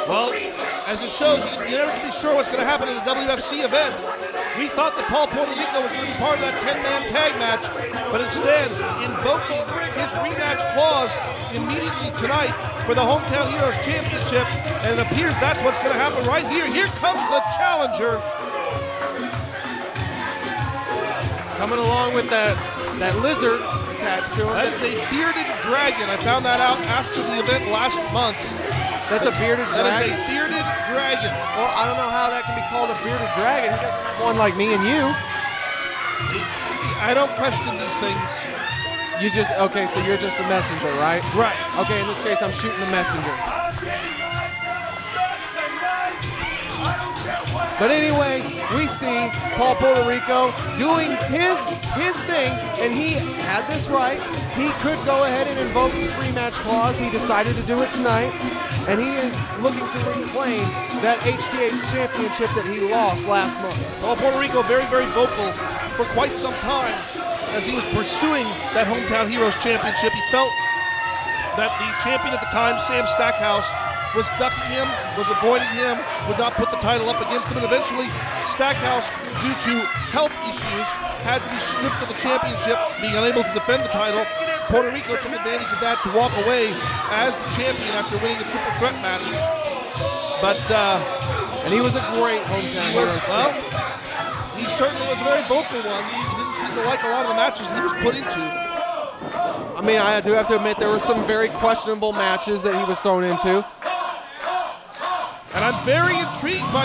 Well, as it shows, you never can be sure what's going to happen in a WFC event. We thought that Paul Puertorico was going to be part of that 10-man tag match, but instead, invoking his rematch clause immediately tonight for the Hometown Heroes Championship, and it appears that's what's going to happen right here. Here comes the challenger. Coming along with that lizard attached to him. That's a bearded dragon. I found that out after the event last month. That's a bearded dragon? That is a bearded dragon. Well, I don't know how that can be called a bearded dragon. He doesn't have one like me and you. I don't question these things. Okay, so you're just the messenger, right? Right. Okay, in this case, I'm shooting the messenger. But anyway, we see Paul Puertorico doing his thing, and he had this right. He could go ahead and invoke his rematch clause. He decided to do it tonight, and he is looking to reclaim that HTH championship that he lost last month. Paul Puertorico very, very vocal for quite some time as he was pursuing that Hometown Heroes championship. He felt that the champion at the time, Sam Stackhouse, was ducking him, was avoiding him, would not put the title up against him, and eventually Stackhouse, due to health issues, had to be stripped of the championship, being unable to defend the title. Puertorico took advantage of that to walk away as the champion after winning the triple threat match. But and he was a great Hometown Heroes champion. He certainly was a very vocal one. He didn't seem to like a lot of the matches that he was put into. I mean, I do have to admit there were some very questionable matches that he was thrown into. And I'm very intrigued by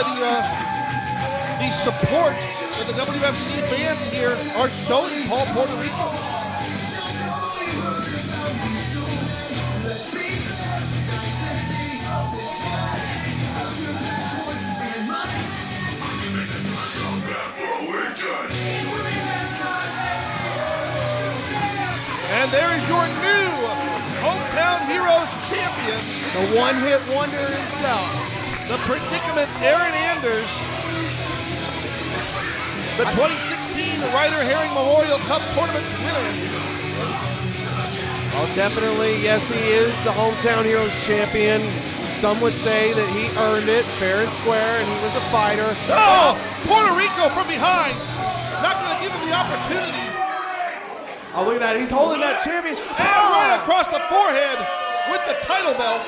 the support that the WFC fans here are showing Paul Puertorico. And there is your new Hometown Heroes champion. The one-hit wonder himself. The predicament, Aaron Anders. The 2016 Ryder Herring Memorial Cup Tournament winner. Oh, definitely, yes, he is the Hometown Heroes champion. Some would say that he earned it fair and square, and he was a fighter. Oh, Puertorico from behind. Not going to give him the opportunity. Oh, look at that. He's holding that champion. And right across the forehead with the title belt.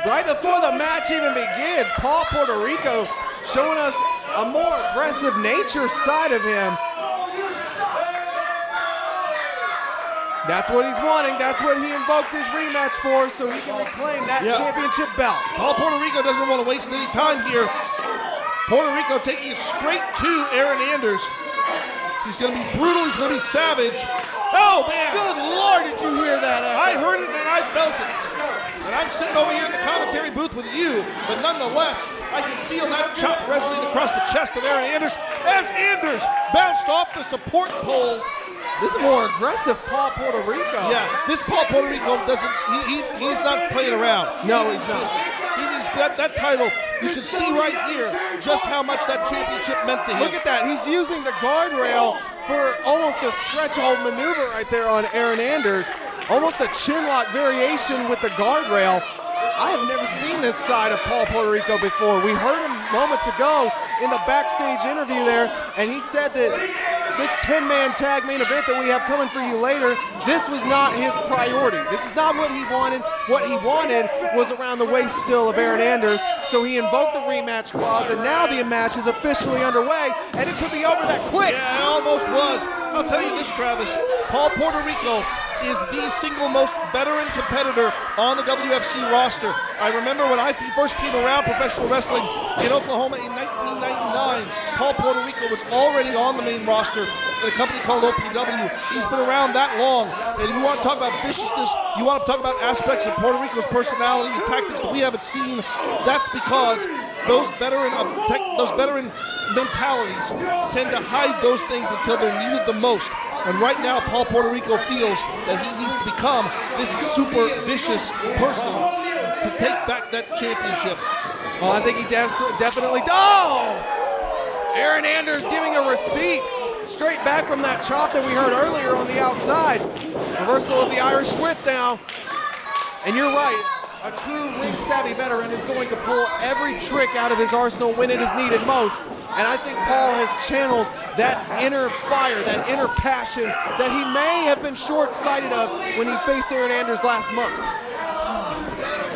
Right before the match even begins, Paul Puertorico showing us a more aggressive nature side of him. That's what he's wanting. That's what he invoked his rematch for, so he can reclaim that championship belt. Paul Puertorico doesn't want to waste any time here. Puertorico taking it straight to Aaron Anders. He's going to be brutal. He's going to be savage. Oh, man. Good Lord, did you hear that? I heard it and I felt it. And I'm sitting over here in the commentary booth with you, but nonetheless, I can feel that chop resonate across the chest of Aaron Anders as Anders bounced off the support pole. This is more aggressive Paul Puertorico. Yeah, this Paul Puertorico doesn't, he's not playing around. No, he's not. That title, you can see right here just how much that championship meant to him. Look at that. He's using the guardrail for almost a stretch hold maneuver right there on Aaron Anders. Almost a chin lock variation with the guardrail. I have never seen this side of Paul Puertorico before. We heard him moments ago in the backstage interview there, and he said that this 10-man tag main event that we have coming for you later, this was not his priority. This is not what he wanted. What he wanted was around the waist still of Aaron Anders, so he invoked the rematch clause, and now the match is officially underway, and it could be over that quick. Yeah, it almost was. I'll tell you this, Travis. Paul Puertorico is the single most veteran competitor on the WFC roster. I remember when I first came around professional wrestling in Oklahoma in 1999, Paul Puertorico was already on the main roster at a company called OPW. He's been around that long, and you want to talk about viciousness, you want to talk about aspects of Puertorico's personality and tactics that we haven't seen. That's because those veteran mentalities tend to hide those things until they're needed the most. And right now, Paul Puertorico feels that he needs to become this super vicious person to take back that championship. Well, I think he definitely does. Oh! Aaron Anders giving a receipt straight back from that chop that we heard earlier on the outside. Reversal of the Irish whip now. And you're right. a true ring-savvy veteran is going to pull every trick out of his arsenal when it is needed most. And I think Paul has channeled that inner fire, that inner passion that he may have been short-sighted of when he faced Aaron Anders last month.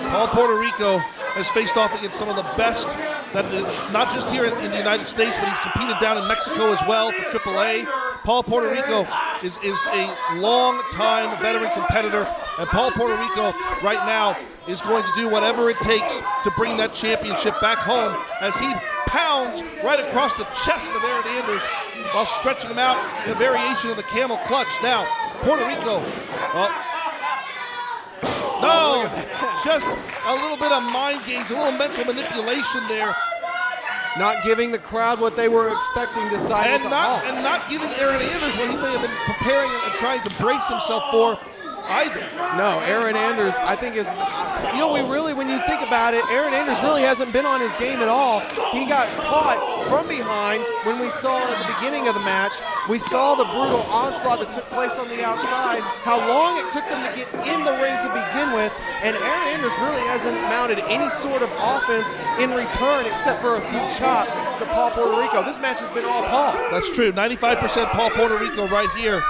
Paul Puertorico has faced off against some of the best, not just here in the United States, but he's competed down in Mexico as well for AAA. Paul Puertorico is a long-time veteran competitor, and Paul Puertorico right now is going to do whatever it takes to bring that championship back home as he pounds right across the chest of Aaron Anders while stretching him out in a variation of the camel clutch. Now, Puertorico, no, just a little bit of mind games, a little mental manipulation there. Not giving the crowd what they were expecting, deciding to halt. And not giving Aaron Anders what he may have been preparing and trying to brace himself for either. No, Aaron Anders, I think is, when you think about it, Aaron Anders really hasn't been on his game at all. He got caught from behind when we saw at the beginning of the match. We saw the brutal onslaught that took place on the outside, how long it took them to get in the ring to begin with, and Aaron Anders really hasn't mounted any sort of offense in return except for a few chops to Paul Puertorico. This match has been all Paul. That's true, 95% Paul Puertorico right here.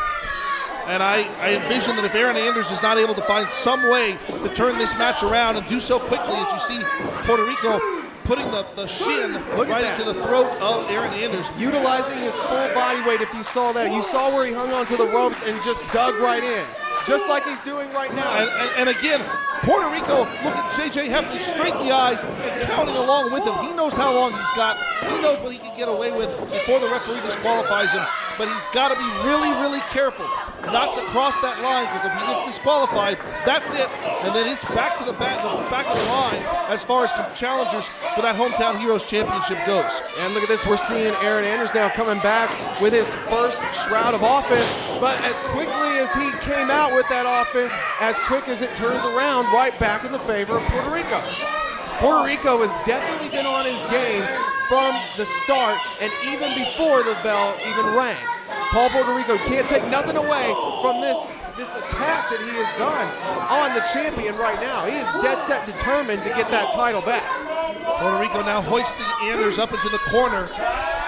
And I envision that if Aaron Anders is not able to find some way to turn this match around and do so quickly, as you see Puertorico putting the shin right into the throat of Aaron Anders. Utilizing his full body weight, if you saw that. You saw where he hung onto the ropes and just dug right in, just like he's doing right now. And again, Puertorico looking J.J. Heffley straight in the eyes and counting along with him. He knows how long he's got. He knows what he can get away with before the referee disqualifies him. But he's got to be really, really careful not to cross that line, because if he gets disqualified, that's it. And then it's back to the back of the line as far as challengers for that Hometown Heroes Championship goes. And look at this, we're seeing Aaron Anders now coming back with his first shroud of offense. But as quickly as he came out with that offense, as quick as it turns around, right back in the favor of Puertorico. Puertorico has definitely been on his game from the start and even before the bell even rang. Paul Puertorico can't take nothing away from this attack that he has done on the champion right now. He is dead set determined to get that title back. Puertorico now hoisting Anders up into the corner,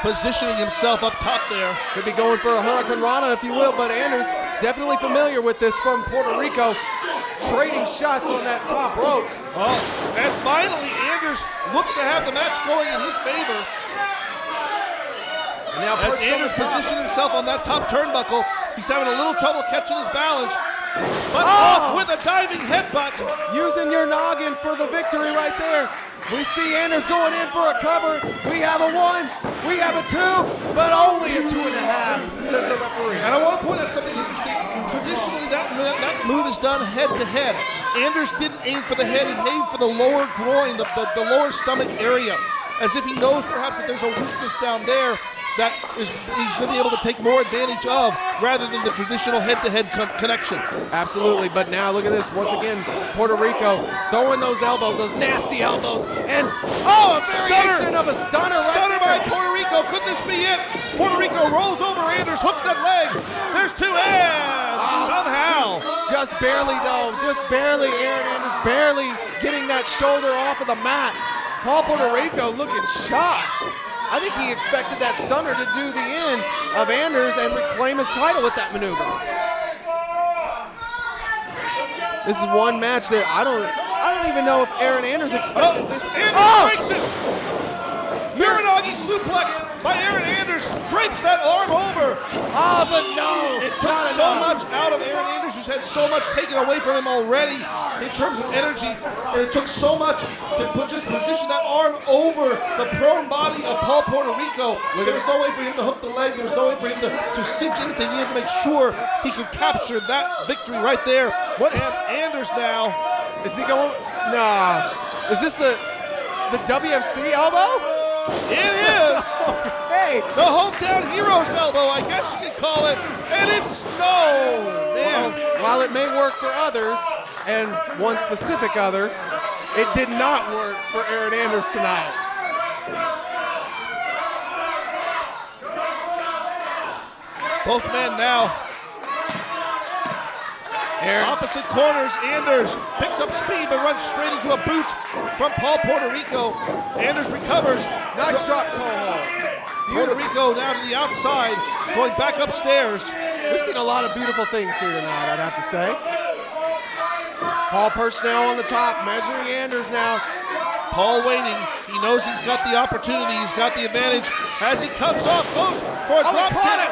positioning himself up top there. Could be going for a Hurricane Rana, if you will, but Anders definitely familiar with this from Puertorico, trading shots on that top rope. Oh, and finally Anders looks to have the match going in his favor. And now as Anders positioned himself on that top turnbuckle, he's having a little trouble catching his balance. But off with a diving headbutt. Using your noggin for the victory right there. We see Anders going in for a cover. We have a 1, we have a 2, but only a 2.5, says the referee. And I want to point out something interesting. Traditionally, that move is done head to head. Anders didn't aim for the head, he aimed for the lower groin, the lower stomach area, as if he knows perhaps that there's a weakness down there that he's going to be able to take more advantage of rather than the traditional head-to-head connection. Absolutely, but now look at this. Once again, Puertorico throwing those elbows, those nasty elbows, and a variation of a stunner. Stunner by Puertorico. Could this be it? Puertorico rolls over Anders, hooks that leg. There's 2 and somehow. Just barely though, just barely. Aaron Anders barely getting that shoulder off of the mat. Paul Puertorico looking shocked. I think he expected that stunner to do the end of Anders and reclaim his title with that maneuver. This is one match that I don't even know if Aaron Anders expected this. Anders breaks it! Uranagi suplex by Aaron Anders drapes that arm over. But no! It took so much out of Aaron Anders, who's had so much taken away from him already in terms of energy, and it took so much to just position that arm over the prone body of Paul Puertorico. There was no way for him to hook the leg. There was no way for him to cinch anything in to make sure he could capture that victory right there. And Anders now. Is he going? Nah. Is this the WFC elbow? It is! Hey! The Hometown Heroes elbow, I guess you could call it. And it's man. Well, while it may work for others, and one specific other, it did not work for Aaron Anders tonight. Both men now Opposite corners, Anders picks up speed but runs straight into a boot from Paul Puertorico. Anders recovers. Nice drop toe hold. Puertorico now to the outside, going back upstairs. We've seen a lot of beautiful things here tonight, I'd have to say. Paul perched now on the top, measuring Anders now. Paul waiting. He knows he's got the opportunity. He's got the advantage. As he comes off, goes for a drop kick.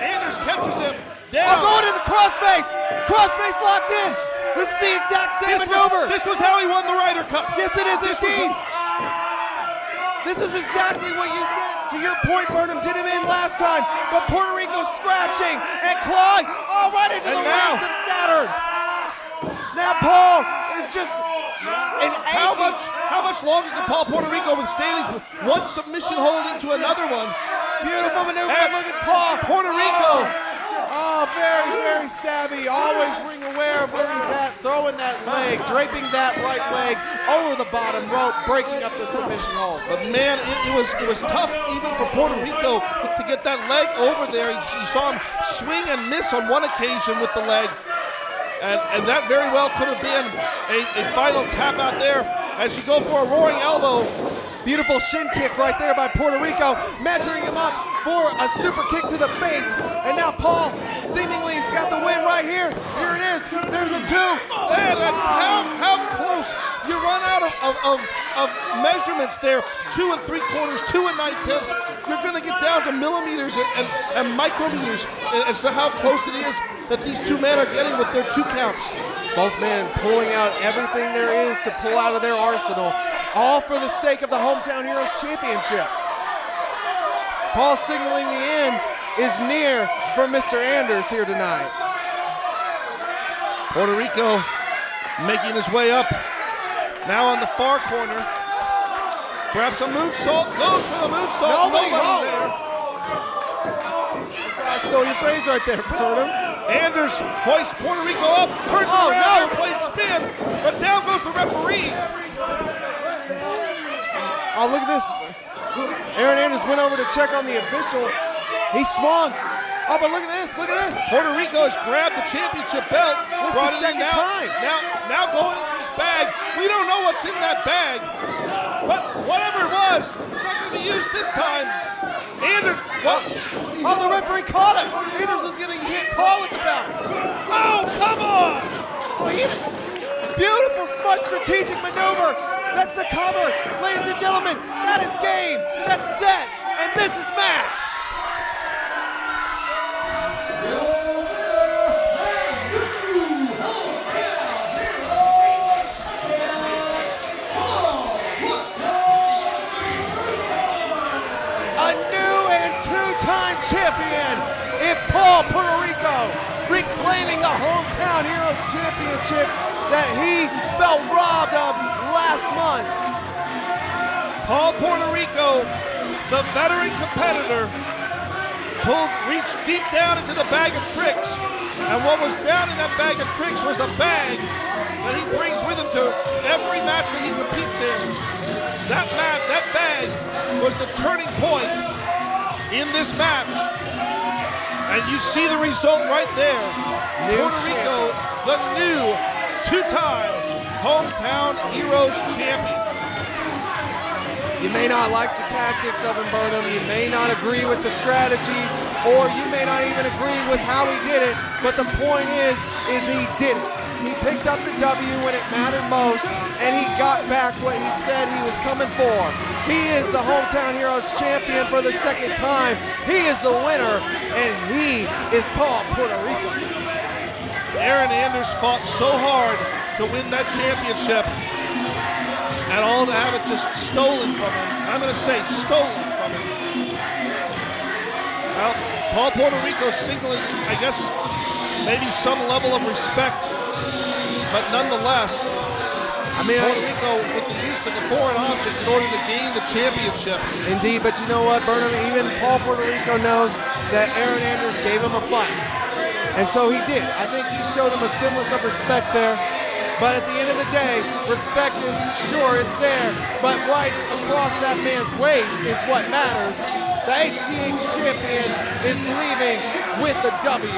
Anders catches him down. Going to the crossface. Crossface locked in. This is the exact same maneuver. This was how he won the Ryder Cup. Yes, it is indeed. This is exactly what you said. To your point, Burnham did him in last time, but Puertorico scratching and clawing. Oh, right into the rings of Saturn. Now Paul is just an How much longer can Paul Puertorico withstand one submission hold into another one? Beautiful maneuver. And look at Paul Puertorico. Oh, very, very savvy. Always ring aware of where he's at. Throwing that leg, draping that right leg over the bottom rope, breaking up the submission hold. But man, it was tough even for Puertorico to get that leg over there. You saw him swing and miss on one occasion with the leg. And that very well could have been a final tap out there as you go for a roaring elbow. Beautiful shin kick right there by Puertorico, measuring him up for a super kick to the face. And now Paul seemingly has got the win right here. Here it is. There's a two. And how close. You run out of measurements there. 2 3/4, 2 9/10. You're going to get down to millimeters and micrometers as to how close it is that these two men are getting with their 2 counts. Both men pulling out everything there is to pull out of their arsenal, all for the sake of the Hometown Heroes Championship. Paul signaling the end is near for Mr. Anders here tonight. Puertorico making his way up. Now on the far corner. Perhaps a moonsault. Goes for the moonsault. Nobody there. I stole your phrase right there, Burnham. Anders hoists Puertorico up. Turns around. Airplane spin. But down goes the referee. Oh, look at this. Aaron Anders went over to check on the official. He swung. Oh, but look at this. Look at this. Puertorico has grabbed the championship belt. This is the second time. Now going into his bag. We don't know what's in that bag. But whatever it was, it's not going to be used this time. Anders, what? Oh, the referee caught him. Anders was going to hit Paul at the belt. Oh, come on. Beautiful, smart, strategic maneuver. That's the cover. Ladies and gentlemen, that is game. That's set. And this is match. Champion in Paul Puertorico, reclaiming the Hometown Heroes Championship that he felt robbed of last month. Paul Puertorico, the veteran competitor, reached deep down into the bag of tricks, and what was down in that bag of tricks was a bag that he brings with him to every match that he competes in. That bag was the turning point in this match, and you see the result right there. Puertorico, the new 2-time Hometown Heroes champion. You may not like the tactics of him, Burnham. You may not agree with the strategy, or you may not even agree with how he did it, but the point is he did it. He picked up the W when it mattered most, and he got back what he said he was coming for. He is the Hometown Heroes champion for the second time. He is the winner, and he is Paul Puertorico. Aaron Anders fought so hard to win that championship, and all to have it just stolen from him. I'm going to say stolen from him. Well, Paul Puertorico signaling, I guess, maybe some level of respect. But nonetheless, Puertorico with the use of the foreign objects in order to gain the championship. Indeed, but you know what, Burnham? Even Paul Puertorico knows that Aaron Anders gave him a fight. And so he did. I think he showed him a semblance of respect there. But at the end of the day, respect is, sure, it's there. But right across that man's waist is what matters. The HTH champion is leaving with the W.